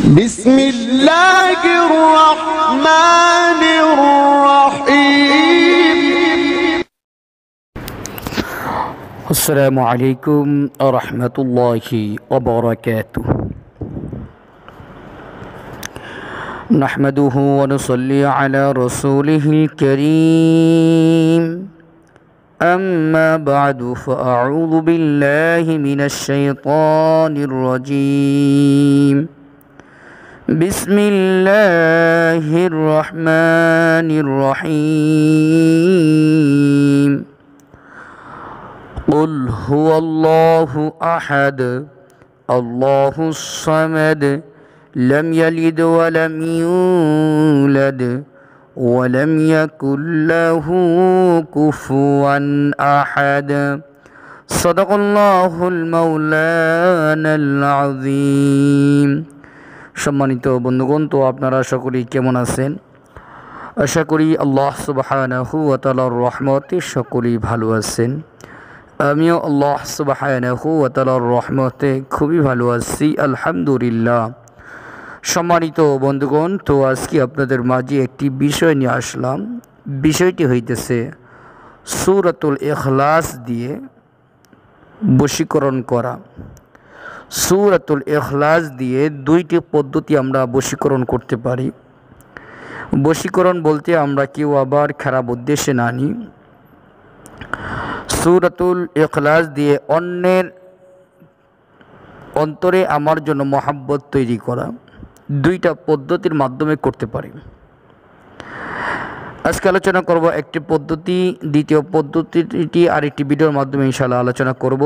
بسم الله الرحمن الرحيم. السلام عليكم ورحمة الله وبركاته. نحمده ونصلي على رسوله الكريم. أما بعد فأعوذ بالله من الشيطان الرجيم. بسم الله الرحمن الرحيم. قل هو الله أحد الله الصمد لم يلد ولم يولد ولم يكن له كفوا أحد. صدق الله المولانا العظيم. সম্মানিত বন্ধুগণ, তো আপনারা সকলে কেমন আছেন? আশা করি আল্লাহ সুবহানাহু ওয়া তাআলার রহমতে সকলেই ভালো আছেন। আমিও আল্লাহ সুবহানাহু ওয়া তাআলার রহমতে খুবই ভালো আছি, আলহামদুলিল্লাহ। সম্মানিত বন্ধুগণ, তো আজকে আপনাদের মাঝে একটি বিষয় নিয়ে আসলাম। বিষয়টি হইতেছে সূরাতুল ইখলাস দিয়ে বশীকরণ করা। সূরাতুল ইখলাস দিয়ে দুইটি পদ্ধতি আমরা বশীকরণ করতে পারি। বশীকরণ বলতে আমরা কেউ আবার খারাপ উদ্দেশ্যে না নিই। সূরাতুল ইখলাস দিয়ে অন্যের অন্তরে আমার জন্য মহাব্বত তৈরি করা, দুইটা পদ্ধতির মাধ্যমে করতে পারি। আজকে আলোচনা করব একটি পদ্ধতি, দ্বিতীয় পদ্ধতিটি আরেকটি ভিডিওর মাধ্যমে ইনশাআল্লাহ আলোচনা করব।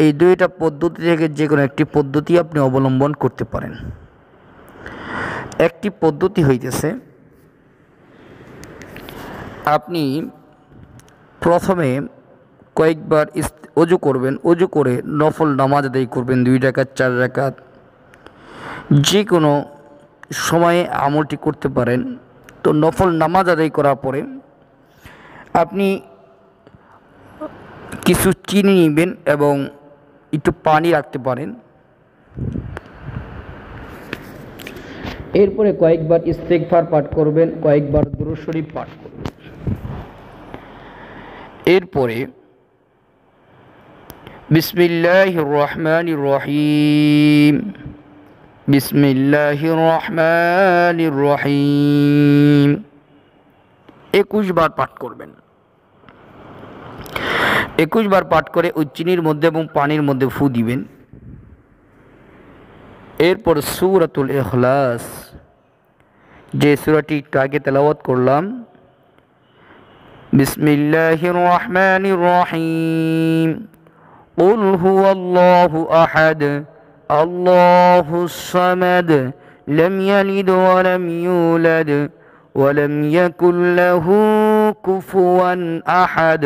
এই দুইটা পদ্ধতি থেকে যে কোনো একটি পদ্ধতি আপনি অবলম্বন করতে পারেন। একটি পদ্ধতি হইতেছে, আপনি প্রথমে কয়েকবার ওযু করবেন, ওযু করে নফল নামাজ আদায় করবেন 2 রাকাত 4 রাকাত, যে কোনো সময়ে আমলটি করতে পারেন। তো নফল নামাজ আদায় করার পরে আপনি কিছু চিনি নেবেন এবং একটু পানি রাখতে পারেন। এরপরে কয়েকবার ইস্তেগফার পাঠ করবেন, কয়েকবার দুরূদ শরীফ পাঠ করবেন। এরপরে বিসমিল্লাহির রহমানির রহিম, বিসমিল্লাহির রহমানির রহিম 21 বার পাঠ করবেন। 21 বার পাঠ করে ওই চিনির মধ্যে এবং পানির মধ্যে ফু দিবেন। এরপর সূরাতুল ইখলাস, যে সূরাটি একটু আগে তেলাওয়াত করলাম, বিসমিল্লাহির রহমানির রহিম কুল হুয়াল্লাহু আহাদ আল্লাহুস সামাদ লাম ইয়ালিদ ওয়া লাম ইউলাদ ওয়া লাম ইয়াকুল লাহু কুফুয়ান আহাদ।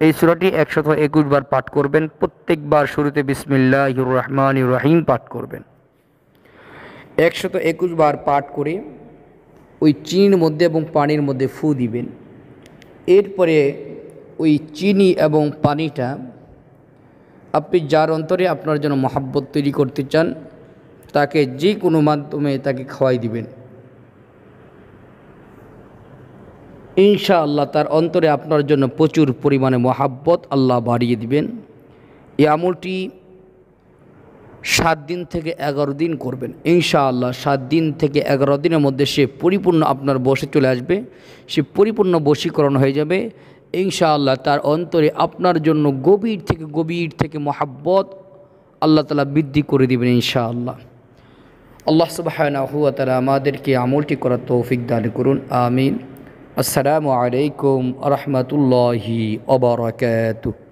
এই সূরাটি 121 বার পাঠ করবেন। প্রত্যেকবার শুরুতে বিসমিল্লাহির রহমানির রহিম পাঠ করবেন। 121 বার পাঠ করে ওই চিনির মধ্যে এবং পানির মধ্যে ফু দিবেন। এরপরে ওই চিনি এবং পানিটা আপনি যার অন্তরে আপনার জন্য মহাব্বত তৈরি করতে চান তাকে যে কোনো মাধ্যমে তাকে খাওয়াই দিবেন। ইনশাআল্লাহ তার অন্তরে আপনার জন্য প্রচুর পরিমাণে মহাব্বত আল্লাহ বাড়িয়ে দিবেন। এই আমলটি 7 দিন থেকে 11 দিন করবেন। ইনশাআল্লাহ 7 দিন থেকে 11 দিনের মধ্যে সে পরিপূর্ণ আপনার বশে চলে আসবে, সে পরিপূর্ণ বশীকরণ হয়ে যাবে। ইনশাআল্লাহ তার অন্তরে আপনার জন্য গভীর থেকে মহাব্বত আল্লাহ তাআলা বৃদ্ধি করে দিবেন ইনশাআল্লাহ। আল্লাহ সুবহানাহু ওয়া তাআলা আমাদেরকে আমলটি করার তৌফিক দান করুন, আমিন। আসসালামু আলাইকুম ওয়া রাহমাতুল্লাহি ওয়া বারাকাতুহু।